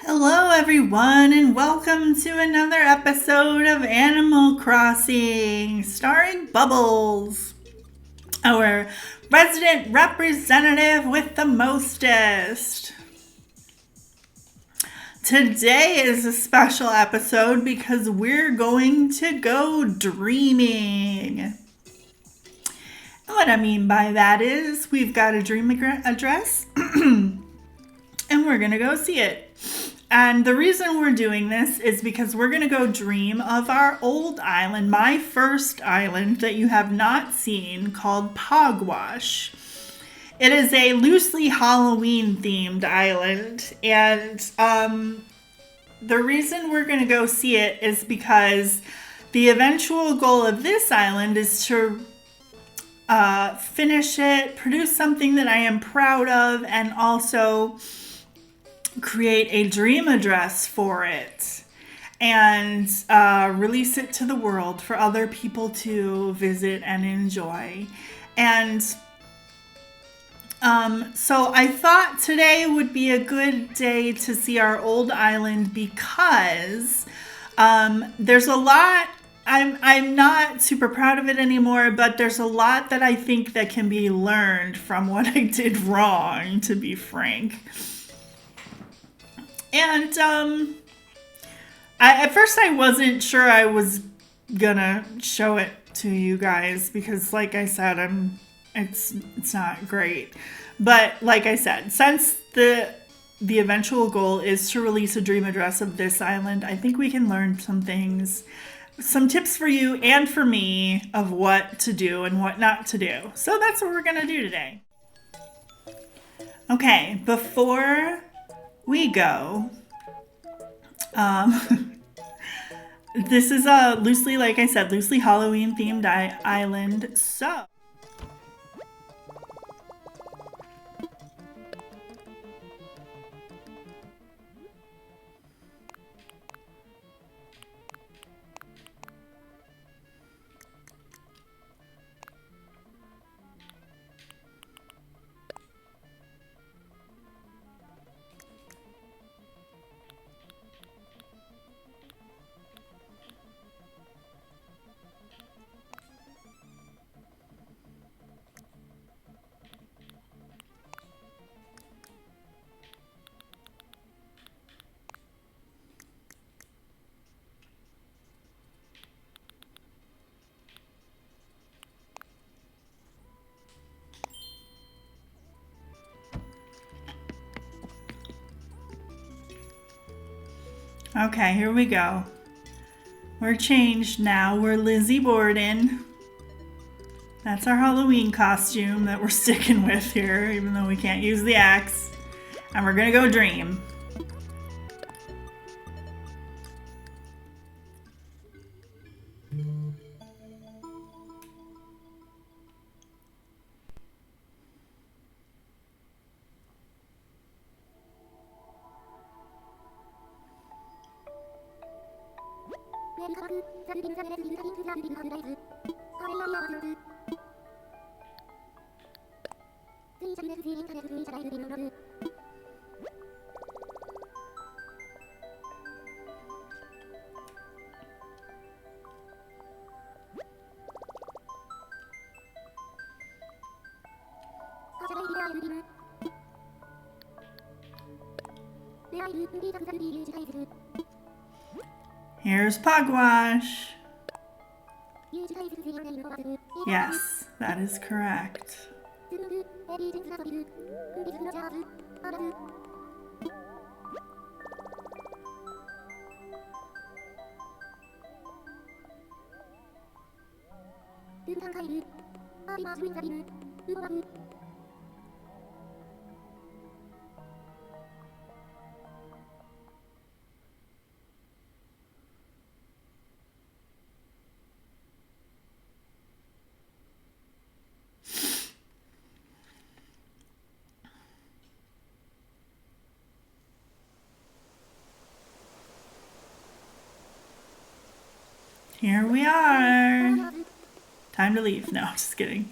Hello, everyone, and welcome to another episode of Animal Crossing, starring Bubbles, our resident representative with the mostest. Today is a special episode because we're going to go dreaming. And what I mean by that is we've got a dream address and we're going to go see it. And the reason we're doing this is because we're going to go dream of our old island, my first island that you have not seen, called Pogwash. It is a loosely Halloween themed island, and the reason we're going to go see it is because the eventual goal of this island is to finish it, produce something that I am proud of, and also create a dream address for it and release it to the world for other people to visit and enjoy. And so I thought today would be a good day to see our old island because there's a lot. I'm not super proud of it anymore, but there's a lot that I think that can be learned from what I did wrong, to be frank. And at first I wasn't sure I was gonna show it to you guys because, like I said, it's not great. But like I said, since the eventual goal is to release a dream address of this island, I think we can learn some things, some tips for you and for me of what to do and what not to do. So that's what we're gonna do today. Okay, before we go, this is a loosely, like I said, loosely Halloween themed island. So okay, here we go. We're changed now. We're Lizzie Borden. That's our Halloween costume that we're sticking with here, even though we can't use the axe. And we're gonna go dream. Here's Pogwash. Yes, that is correct. Here we are. Time to leave. No, just kidding.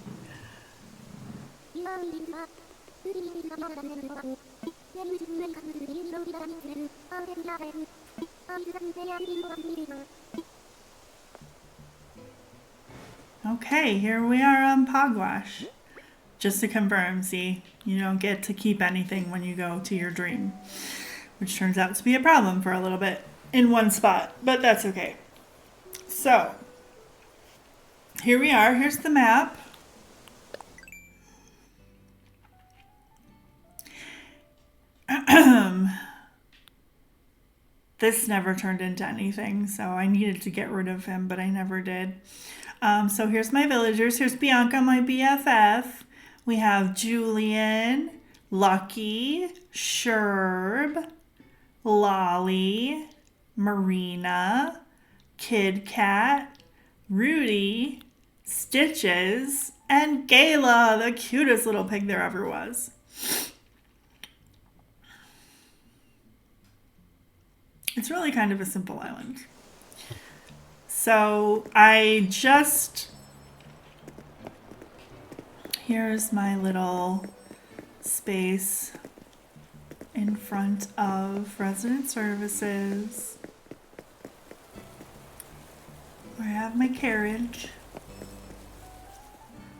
Okay, here we are on Pogwash. Just to confirm, see, you don't get to keep anything when you go to your dream, which turns out to be a problem for a little bit in one spot, but that's okay. So, here we are. Here's the map. This never turned into anything, so I needed to get rid of him, but I never did. So here's my villagers. Here's Bianca, my BFF. We have Julian, Lucky, Sherb, Lolly, Marina, Kid Cat, Rudy, Stitches, and Gayla, the cutest little pig there ever was. It's really kind of a simple island. So here's my little space in front of resident services. I have my carriage.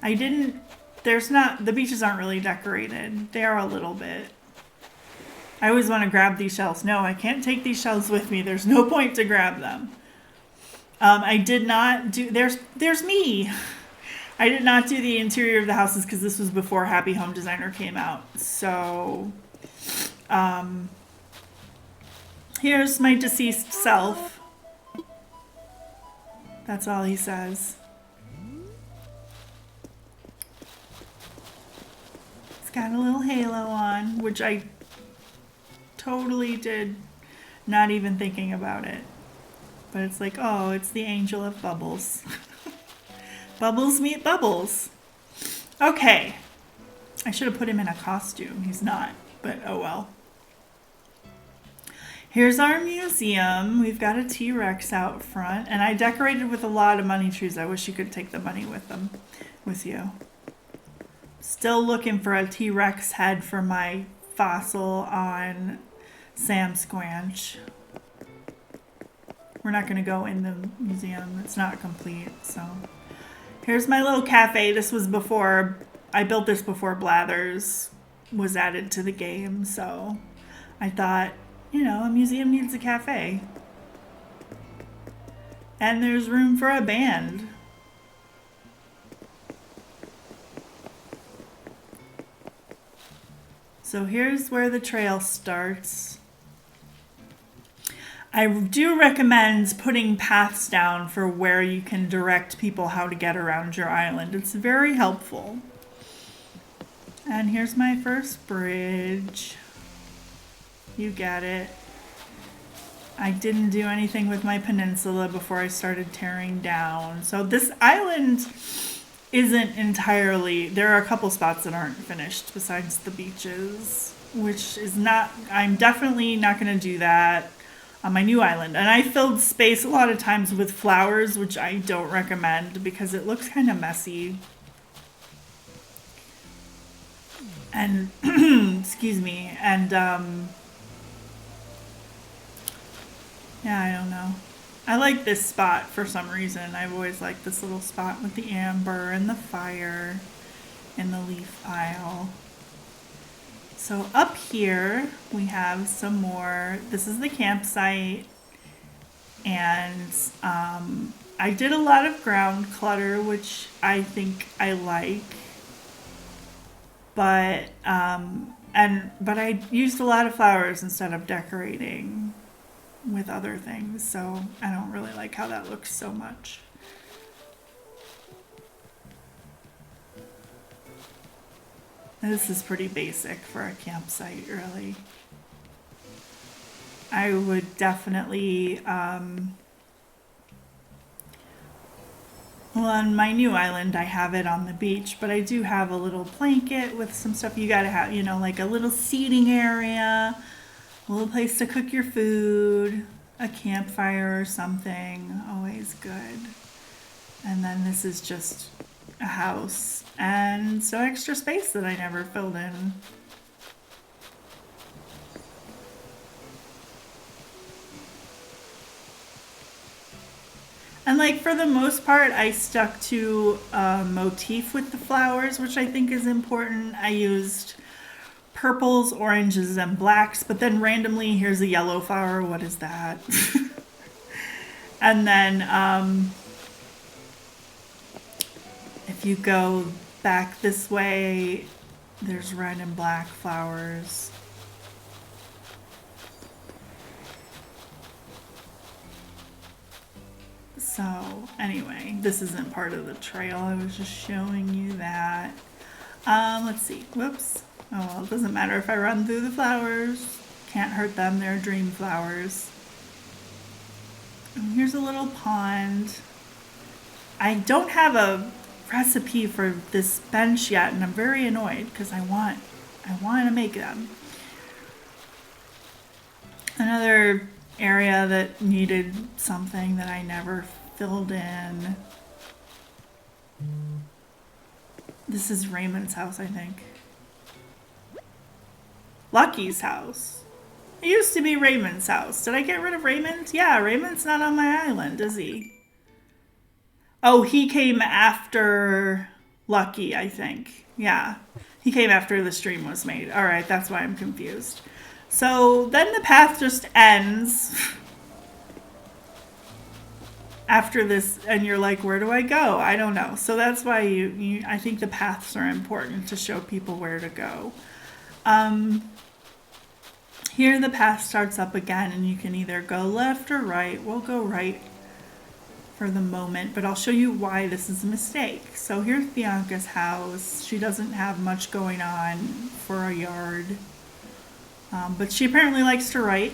The beaches aren't really decorated. They are a little bit. I always want to grab these shells. No, I can't take these shells with me. There's no point to grab them. I did not do, there's me. I did not do the interior of the houses because this was before Happy Home Designer came out. So, here's my deceased self. That's all he says. It's got a little halo on, which I totally did, not even thinking about it. But it's like, oh, it's the angel of Bubbles. Bubbles meet Bubbles. Okay. I should have put him in a costume. He's not, but oh well. Here's our museum. We've got a T-Rex out front, and I decorated with a lot of money trees. I wish you could take the money with you. Still looking for a T-Rex head for my fossil on Sam Squanch. We're not going to go in the museum. It's not complete, so. Here's my little cafe. This was before, I built this before Blathers was added to the game, so I thought, a museum needs a cafe. And there's room for a band. So here's where the trail starts. I do recommend putting paths down for where you can direct people how to get around your island. It's very helpful. And here's my first bridge. You get it. I didn't do anything with my peninsula before I started tearing down. So this island isn't entirely, there are a couple spots that aren't finished besides the beaches, which is not, I'm definitely not going to do that on my new island. And I filled space a lot of times with flowers, which I don't recommend because it looks kind of messy. And, excuse me, and, yeah, I don't know. I like this spot for some reason. I've always liked this little spot with the amber and the fire and the leaf pile. So up here we have some more. This is the campsite, and I did a lot of ground clutter, which I think I like. But I used a lot of flowers instead of decorating with other things, so I don't really like how that looks so much. This is pretty basic for a campsite, really. I would definitely, well, on my new island, I have it on the beach, but I do have a little blanket with some stuff you gotta have, like a little seating area, a little place to cook your food, a campfire or something, always good. And then this is just a house and so extra space that I never filled in. And like for the most part, I stuck to a motif with the flowers, which I think is important. I used purples, oranges, and blacks, but then randomly here's a yellow flower. What is that? And then if you go back this way, there's red and black flowers. So anyway, this isn't part of the trail. I was just showing you that. Let's see. Whoops. Oh, well, it doesn't matter if I run through the flowers. Can't hurt them. They're dream flowers. And here's a little pond. I don't have a recipe for this bench yet, and I'm very annoyed because I want to make them. Another area that needed something that I never filled in. This is Raymond's house, I think. Lucky's house. It used to be Raymond's house. Did I get rid of Raymond? Yeah, Raymond's not on my island, is he? Oh, he came after Lucky, I think. Yeah, he came after the stream was made. All right, that's why I'm confused. So then the path just ends after this, and you're like, where do I go? I don't know. So that's why I think the paths are important to show people where to go. Here the path starts up again, and you can either go left or right. We'll go right for the moment, but I'll show you why this is a mistake. So here's Bianca's house. She doesn't have much going on for a yard, but she apparently likes to write.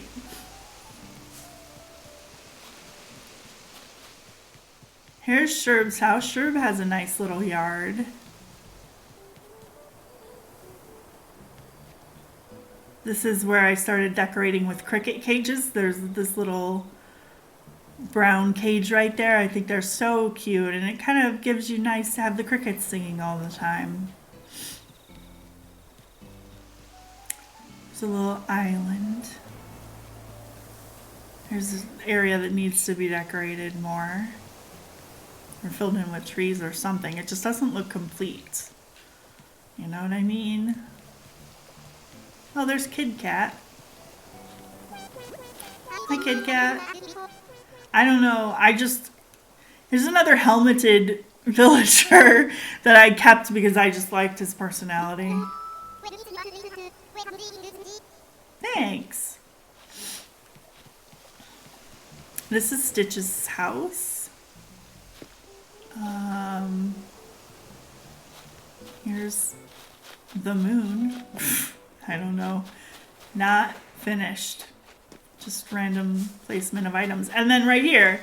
Here's Sherb's house. Sherb has a nice little yard. This is where I started decorating with cricket cages. There's this little brown cage right there. I think they're so cute, and it kind of gives you nice to have the crickets singing all the time. There's a little island. There's an area that needs to be decorated more, or filled in with trees or something. It just doesn't look complete. You know what I mean? Oh, there's Kid Cat. Hi, Kid Cat. I don't know. Here's another helmeted villager that I kept because I just liked his personality. Thanks. This is Stitch's house. Here's the moon. I don't know. Not finished. Just random placement of items. And then right here,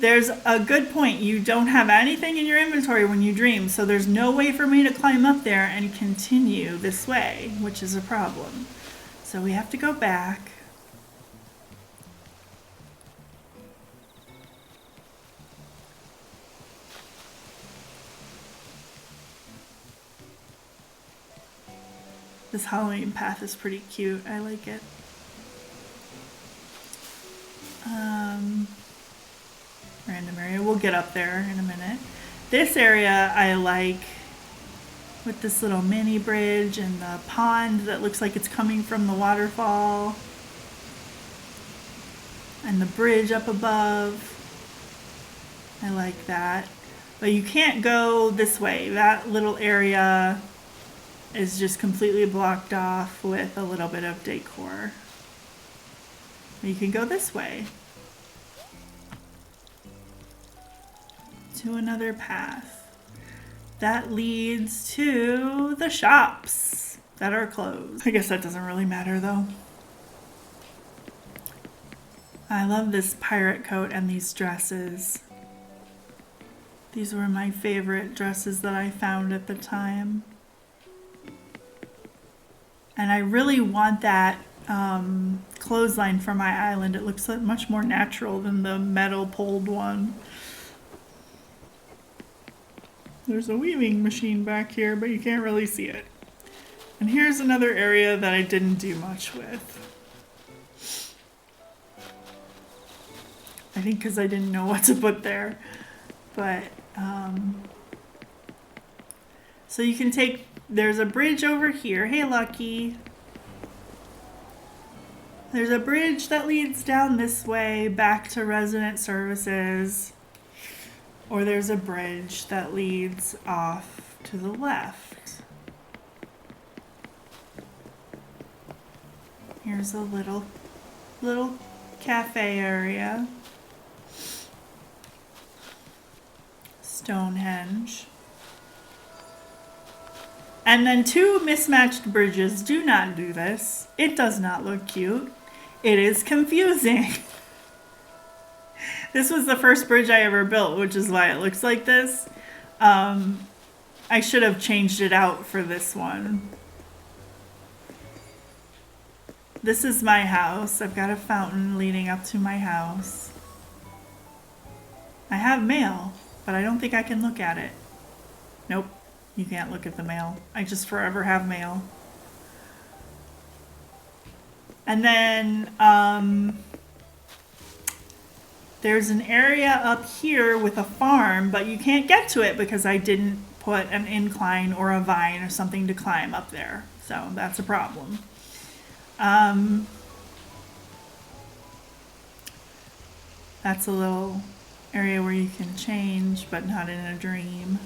there's a good point. You don't have anything in your inventory when you dream, so there's no way for me to climb up there and continue this way, which is a problem. So we have to go back. This Halloween path is pretty cute. I like it. Random area. We'll get up there in a minute. This area I like, with this little mini bridge and the pond that looks like it's coming from the waterfall. And the bridge up above. I like that. But you can't go this way. That little area is just completely blocked off with a little bit of decor. You can go this way to another path that leads to the shops that are closed. I guess that doesn't really matter though. I love this pirate coat and these dresses. These were my favorite dresses that I found at the time. And I really want that clothesline for my island. It looks much more natural than the metal poled one. There's a weaving machine back here, but you can't really see it. And here's another area that I didn't do much with. I think because I didn't know what to put there. But, so you can take, there's a bridge over here. Hey, Lucky. There's a bridge that leads down this way back to resident services. Or there's a bridge that leads off to the left. Here's a little cafe area. Stonehenge. And then two mismatched bridges. Do not do this. It does not look cute. It is confusing. This was the first bridge I ever built, which is why it looks like this. I should have changed it out for this one. This is my house. I've got a fountain leading up to my house. I have mail, but I don't think I can look at it. Nope, you can't look at the mail. I just forever have mail. And then there's an area up here with a farm, but you can't get to it because I didn't put an incline or a vine or something to climb up there. So that's a problem. That's a little area where you can change, but not in a dream.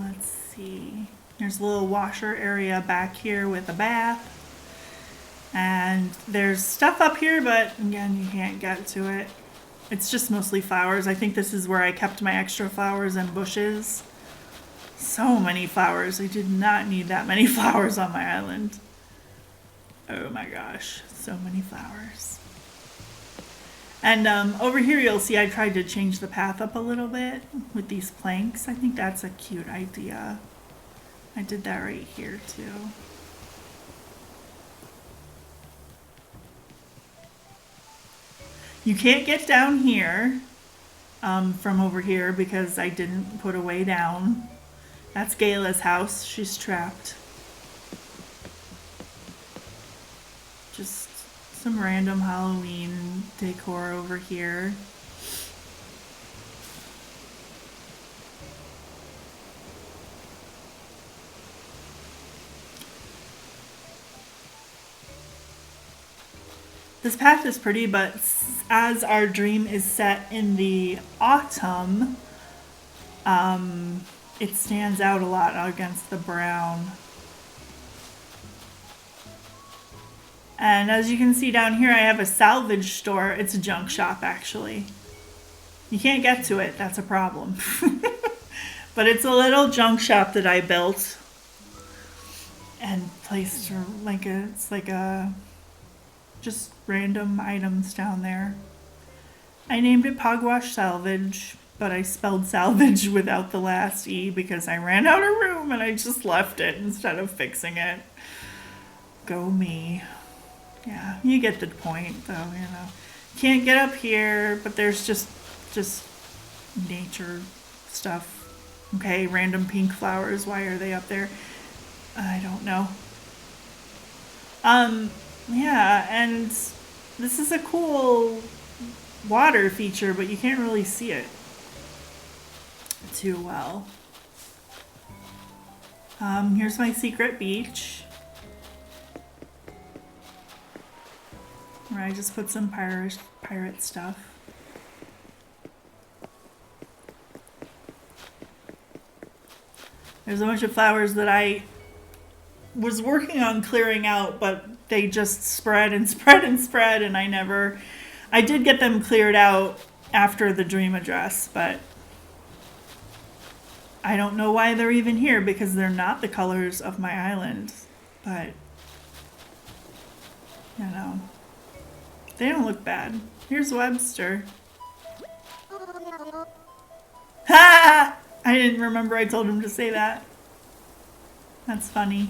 Let's see. There's a little washer area back here with a bath. And there's stuff up here, but again, you can't get to it. It's just mostly flowers. I think this is where I kept my extra flowers and bushes. So many flowers. I did not need that many flowers on my island. Oh my gosh, so many flowers. And over here you'll see I tried to change the path up a little bit with these planks. I think that's a cute idea. I did that right here too. You can't get down here from over here because I didn't put a way down. That's Gayla's house. She's trapped. Just some random Halloween decor over here. This path is pretty, but as our dream is set in the autumn, it stands out a lot against the brown. And as you can see down here, I have a salvage store. It's a junk shop, actually. You can't get to it. That's a problem. But it's a little junk shop that I built and placed it's like a just random items down there. I named it Pogwash Salvage, but I spelled salvage without the last E because I ran out of room and I just left it instead of fixing it. Go me. Yeah, you get the point, though, you know. Can't get up here, but there's just nature stuff. Okay, random pink flowers. Why are they up there? I don't know. Yeah, and this is a cool water feature, but you can't really see it too well. Here's my secret beach, where I just put some pirate stuff. There's a bunch of flowers that I was working on clearing out, but they just spread and spread and spread, and I did get them cleared out after the dream address, but I don't know why they're even here because they're not the colors of my island, but you know, they don't look bad. Here's Webster. Ha! I didn't remember I told him to say that. That's funny.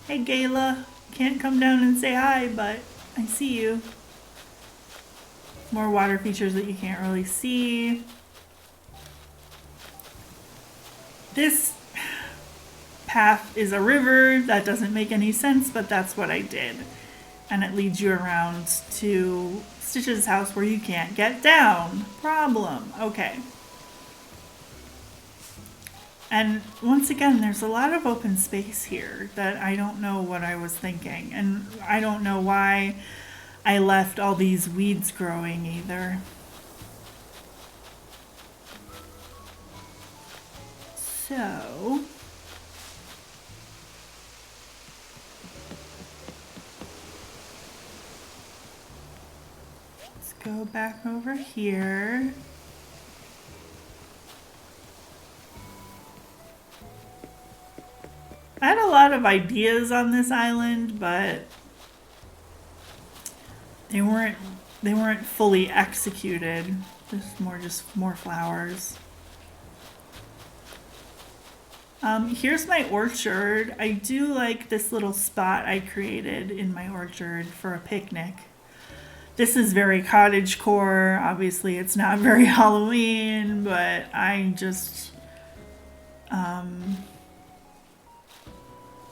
Hey Gayla, can't come down and say hi, but I see you. More water features that you can't really see. This path is a river. That doesn't make any sense, but that's what I did. And it leads you around to Stitch's house where you can't get down. Problem. Okay. And once again, there's a lot of open space here that I don't know what I was thinking. And I don't know why I left all these weeds growing either. So, let's go back over here. I had a lot of ideas on this island, but they weren't fully executed. Just more flowers. Here's my orchard. I do like this little spot I created in my orchard for a picnic. This is very cottagecore. Obviously, it's not very Halloween, but I just, I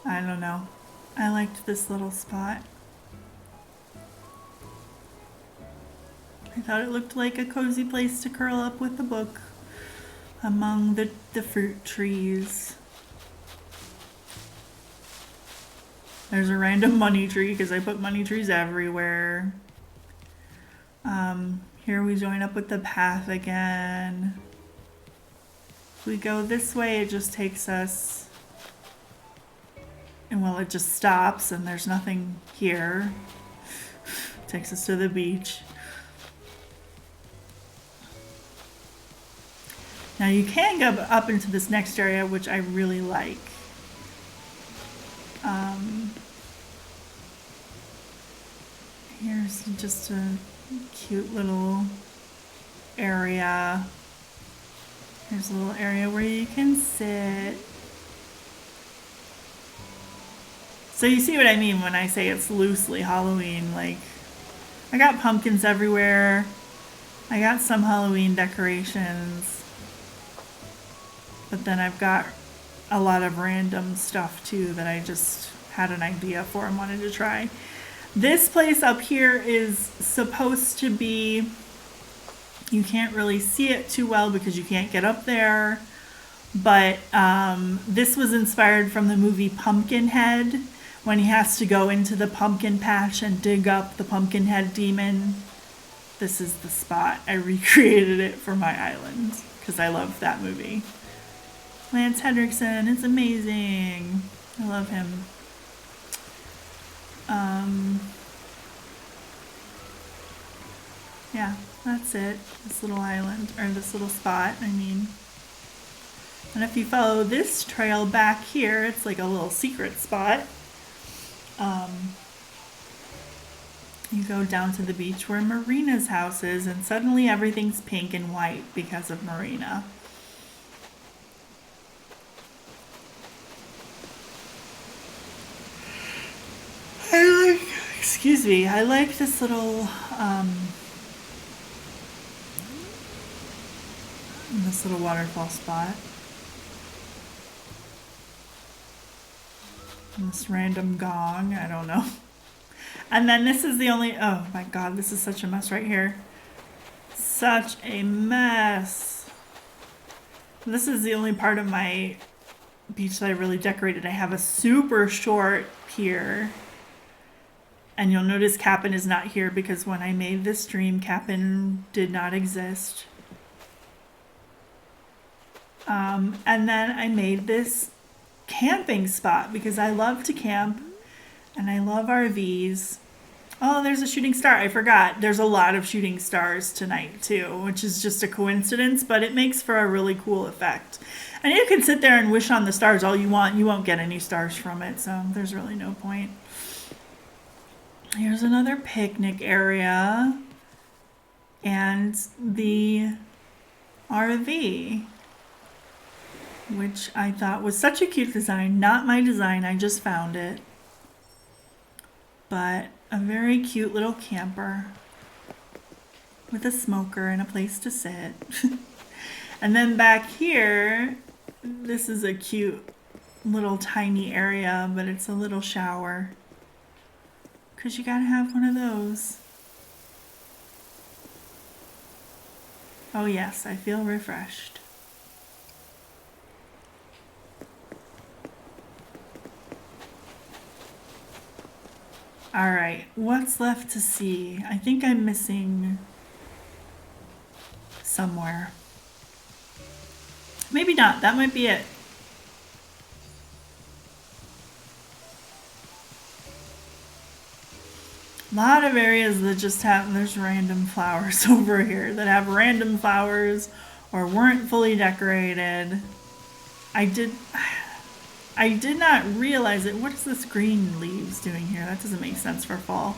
don't know. I liked this little spot. I thought it looked like a cozy place to curl up with a book among the fruit trees. There's a random money tree because I put money trees everywhere. Here we join up with the path again. If we go this way, it just takes us, and well, it just stops and there's nothing here. Takes us to the beach. Now you can go up into this next area, which I really like. Here's just a cute little area. Here's a little area where you can sit. So you see what I mean when I say it's loosely Halloween. Like, I got pumpkins everywhere. I got some Halloween decorations. But then I've got a lot of random stuff too that I just had an idea for and wanted to try. This place up here is supposed to be, you can't really see it too well because you can't get up there, but this was inspired from the movie Pumpkinhead, when he has to go into the pumpkin patch and dig up the Pumpkinhead demon. This is the spot. I recreated it for my island because I love that movie. Lance Henriksen, it's amazing. I love him. Yeah, that's it. This little island, or this little spot, I mean. And if you follow this trail back here, it's like a little secret spot. You go down to the beach where Marina's house is, and suddenly everything's pink and white because of Marina. Excuse me, I like this little waterfall spot. And this random gong, I don't know. And then this is the only, oh my god, this is such a mess right here. Such a mess. This is the only part of my beach that I really decorated. I have a super short pier. And you'll notice Cap'n is not here because when I made this stream, Cap'n did not exist. And then I made this camping spot because I love to camp and I love RVs. Oh, there's a shooting star. I forgot. There's a lot of shooting stars tonight too, which is just a coincidence, but it makes for a really cool effect. And you can sit there and wish on the stars all you want. You won't get any stars from it, so there's really no point. Here's another picnic area and the RV, which I thought was such a cute design. Not my design, I just found it. But a very cute little camper with a smoker and a place to sit. And then back here, this is a cute little tiny area, but it's a little shower. Because you gotta have one of those. Oh yes, I feel refreshed. Alright, what's left to see? I think I'm missing somewhere. Maybe not, that might be it. A lot of areas that just have, there's random flowers over here that have random flowers or weren't fully decorated. I did not realize it. What is this green leaves doing here? That doesn't make sense for fall.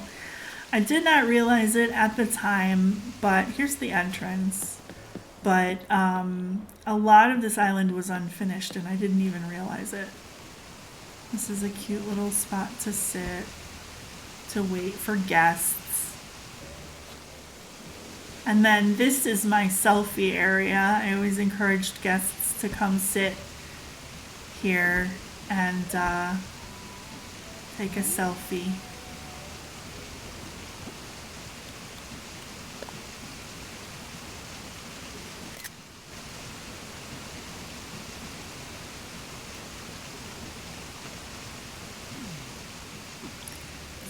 I did not realize it at the time, but here's the entrance. But a lot of this island was unfinished and I didn't even realize it. This is a cute little spot to sit, to wait for guests. And then this is my selfie area. I always encouraged guests to come sit here and take a selfie.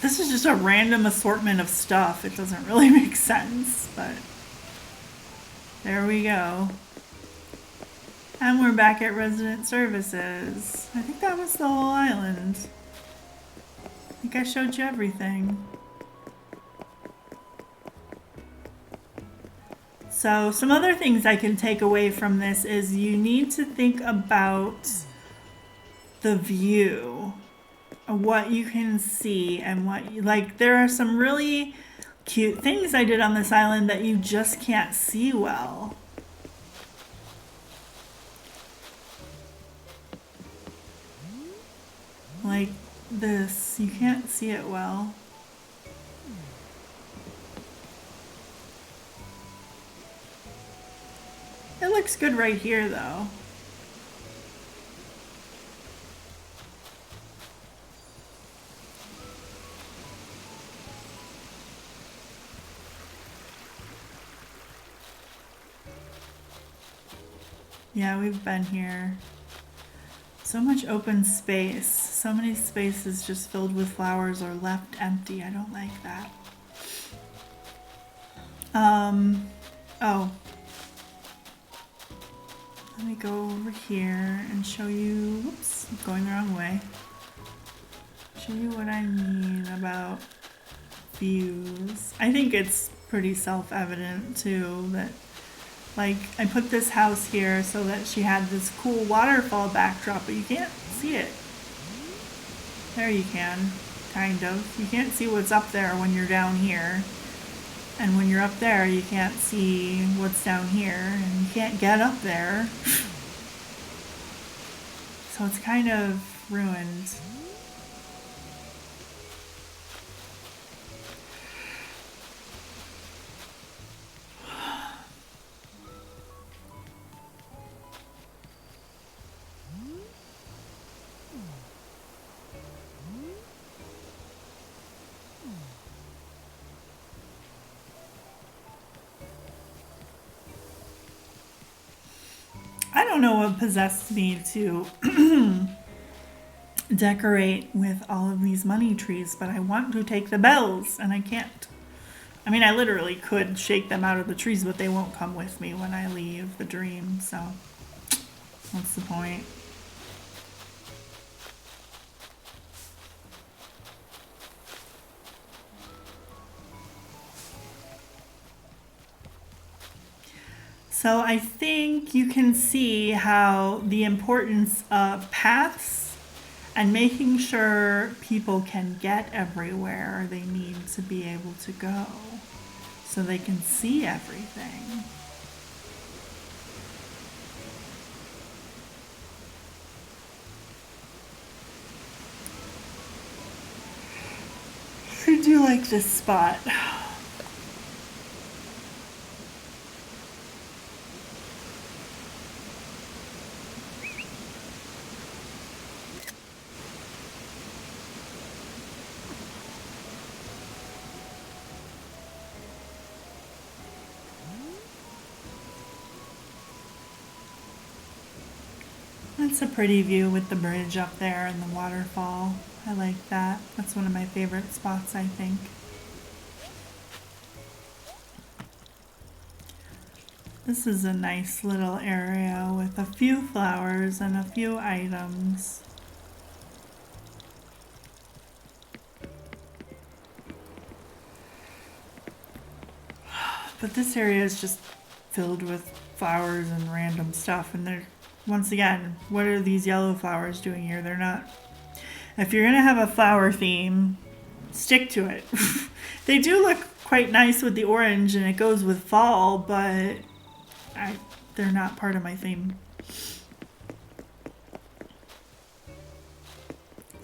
This is just a random assortment of stuff. It doesn't really make sense, but there we go. And we're back at resident services. I think that was the whole island. I think I showed you everything. So some other things I can take away from this is you need to think about the view, what you can see and what you, like there are some really cute things I did on this island that you just can't see well. Like this, you can't see it well. It looks good right here though. Yeah, we've been here. So much open space. So many spaces just filled with flowers or left empty. I don't like that. Oh. Let me go over here and show you, whoops, I'm going the wrong way. Show you what I mean about views. I think it's pretty self-evident too that like I put this house here so that she had this cool waterfall backdrop, but you can't see it. There you can, kind of. You can't see what's up there when you're down here. And when you're up there, you can't see what's down here, and you can't get up there. So it's kind of ruined. I don't know what possessed me to decorate with all of these money trees, but I want to take the bells and I can't. I mean, I literally could shake them out of the trees, but they won't come with me when I leave the dream, so what's the point? So I think you can see how the importance of paths and making sure people can get everywhere they need to be able to go so they can see everything. I do like this spot. It's a pretty view with the bridge up there and the waterfall. I like that. That's one of my favorite spots, I think. This is a nice little area with a few flowers and a few items. But this area is just filled with flowers and random stuff. And they're, once again, what are these yellow flowers doing here? They're not... If you're going to have a flower theme, stick to it. They do look quite nice with the orange and it goes with fall, but they're not part of my theme.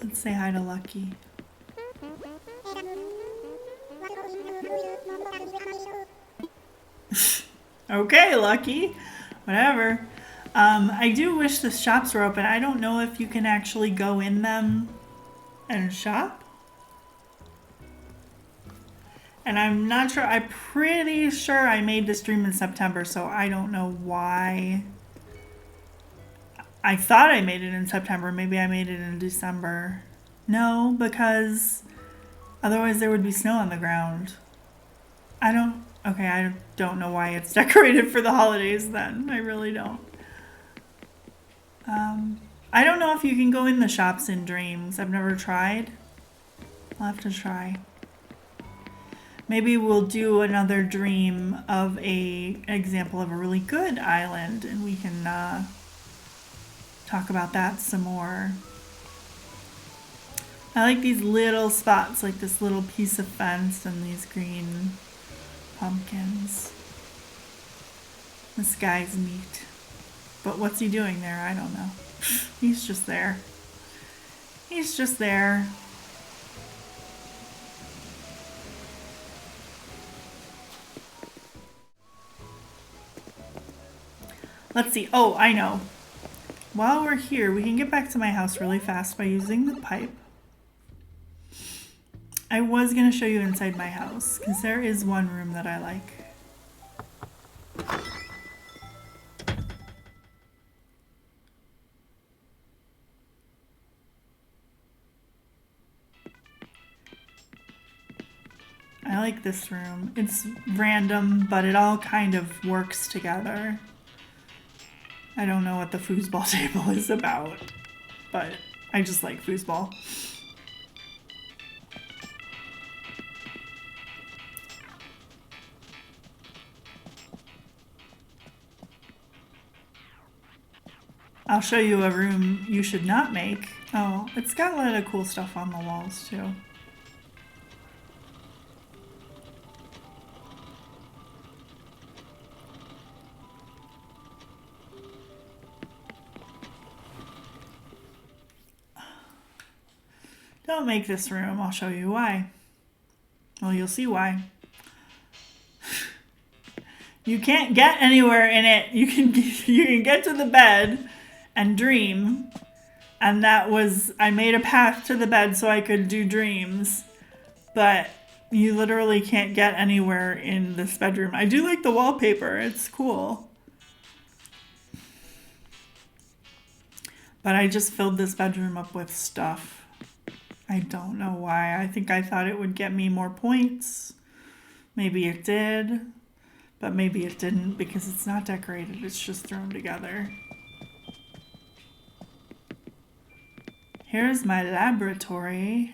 Let's say hi to Lucky. Okay, Lucky. Whatever. I do wish the shops were open. I don't know if you can actually go in them and shop. And I'm not sure. I'm pretty sure I made this stream in September, so I don't know why. I thought I made it in September. Maybe I made it in December. No, because otherwise there would be snow on the ground. Okay, I don't know why it's decorated for the holidays then. I really don't. I don't know if you can go in the shops in Dreams. I've never tried. I'll have to try. Maybe we'll do another dream of an example of a really good island and we can talk about that some more. I like these little spots, like this little piece of fence and these green pumpkins. This guy's neat. But what's he doing there? I don't know. He's just there. He's just there. Let's see. Oh, I know. While we're here, we can get back to my house really fast by using the pipe. I was going to show you inside my house, because there is one room that I like. I like this room. It's random, but it all kind of works together. I don't know what the foosball table is about, but I just like foosball. I'll show you a room you should not make. Oh, it's got a lot of cool stuff on the walls too. Don't make this room. I'll show you why. Well, you'll see why. You can't get anywhere in it. You can get to the bed and dream. And that was, I made a path to the bed so I could do dreams. But you literally can't get anywhere in this bedroom. I do like the wallpaper. It's cool. But I just filled this bedroom up with stuff. I don't know why. I think I thought it would get me more points. Maybe it did. But maybe it didn't because it's not decorated. It's just thrown together. Here's my laboratory.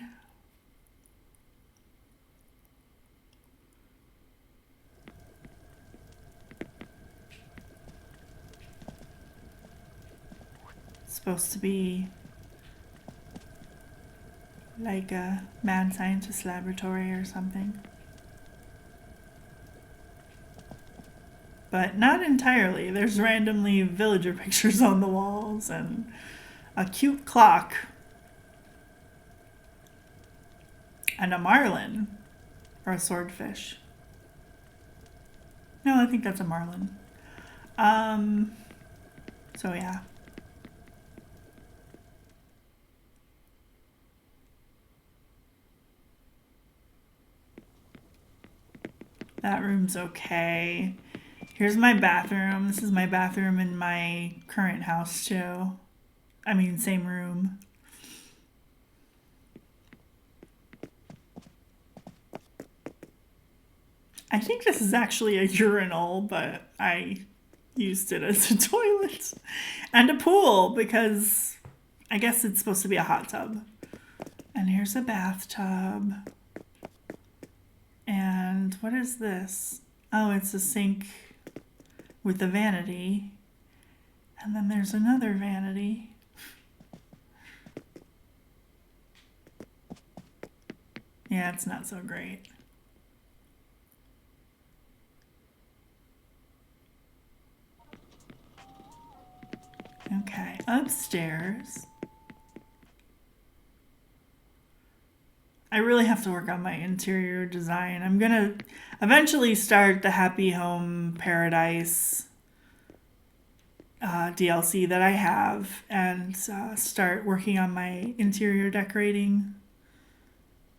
It's supposed to be like a mad scientist laboratory or something. But not entirely. There's randomly villager pictures on the walls and a cute clock. And a marlin. Or a swordfish. No, I think that's a marlin. So yeah. That room's okay. Here's my bathroom. This is my bathroom in my current house too. I mean, same room. I think this is actually a urinal, but I used it as a toilet. And a pool because I guess it's supposed to be a hot tub. And here's a bathtub. And what is this? Oh, it's a sink with a vanity. And then there's another vanity. Yeah, it's not so great. Okay, upstairs. I really have to work on my interior design. I'm gonna eventually start the Happy Home Paradise DLC that I have and start working on my interior decorating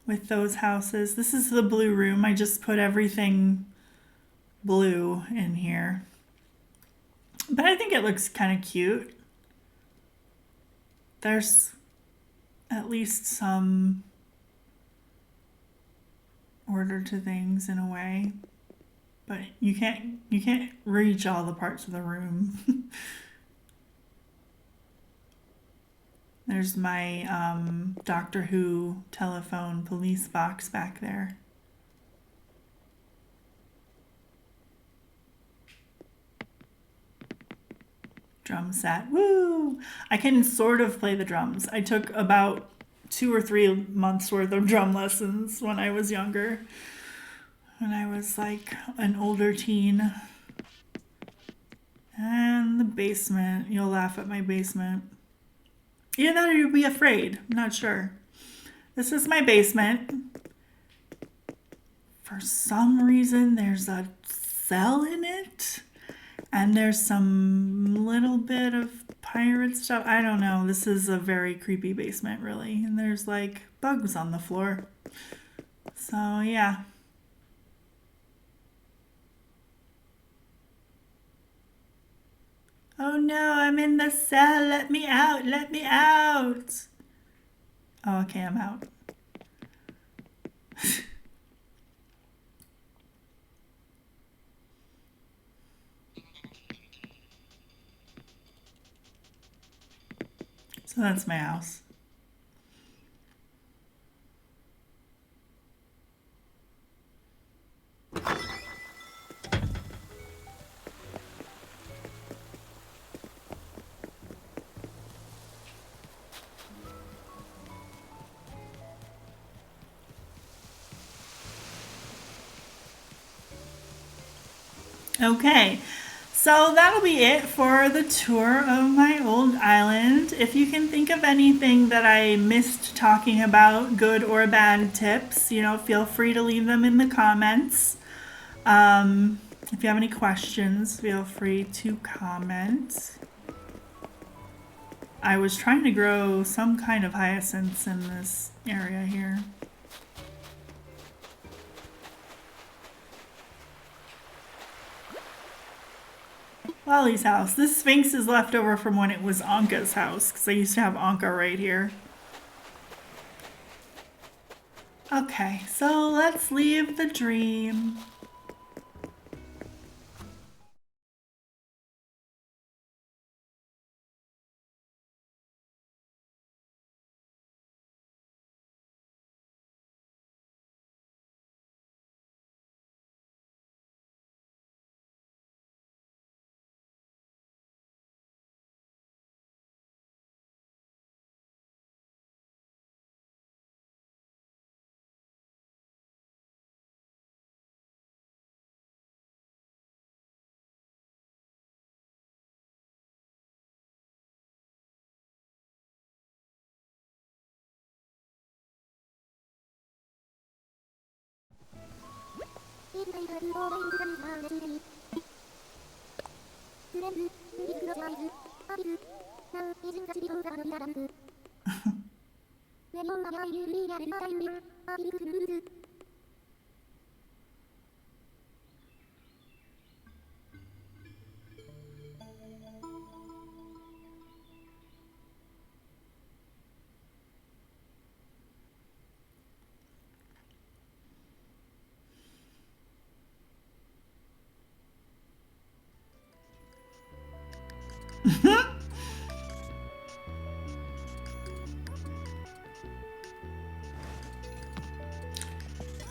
with those houses. This is the blue room. I just put everything blue in here. But I think it looks kind of cute. There's at least some order to things in a way. But you can't reach all the parts of the room. There's my Doctor Who telephone police box back there. Drum set. Woo! I can sort of play the drums. I took about 2 or 3 months worth of drum lessons when I was younger. When I was like an older teen. And the basement. You'll laugh at my basement. Either that or you'll be afraid. I'm not sure. This is my basement. For some reason, there's a cell in it. And there's some little bit of pirate stuff. I don't know. This is a very creepy basement, really. And there's like bugs on the floor. So, yeah. Oh no, I'm in the cell. Let me out. Let me out. Oh, okay, I'm out. So that's my house. Okay, so that'll be it for the tour of my old island. If you can think of anything that I missed talking about, good or bad tips, feel free to leave them in the comments. If you have any questions, feel free to comment. I was trying to grow some kind of hyacinths in this area here. Wally's house. This Sphinx is left over from when it was Anka's house, because I used to have Anka right here. Okay, so let's leave the dream.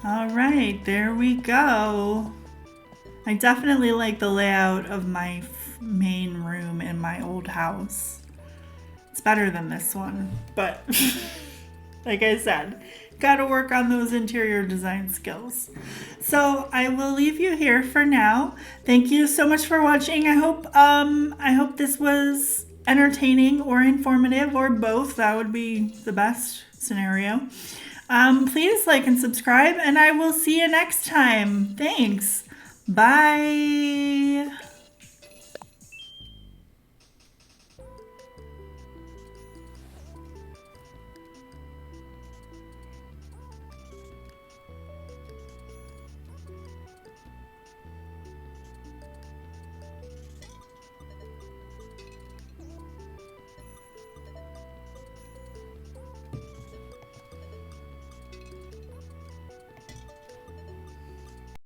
All right, there we go. I definitely like the layout of my main room in my old house. It's better than this one, but like I said, gotta work on those interior design skills. So I will leave you here for now. Thank you so much for watching. I hope this was entertaining or informative or both. That would be the best scenario. Please like and subscribe, and I will see you next time. Thanks. Bye.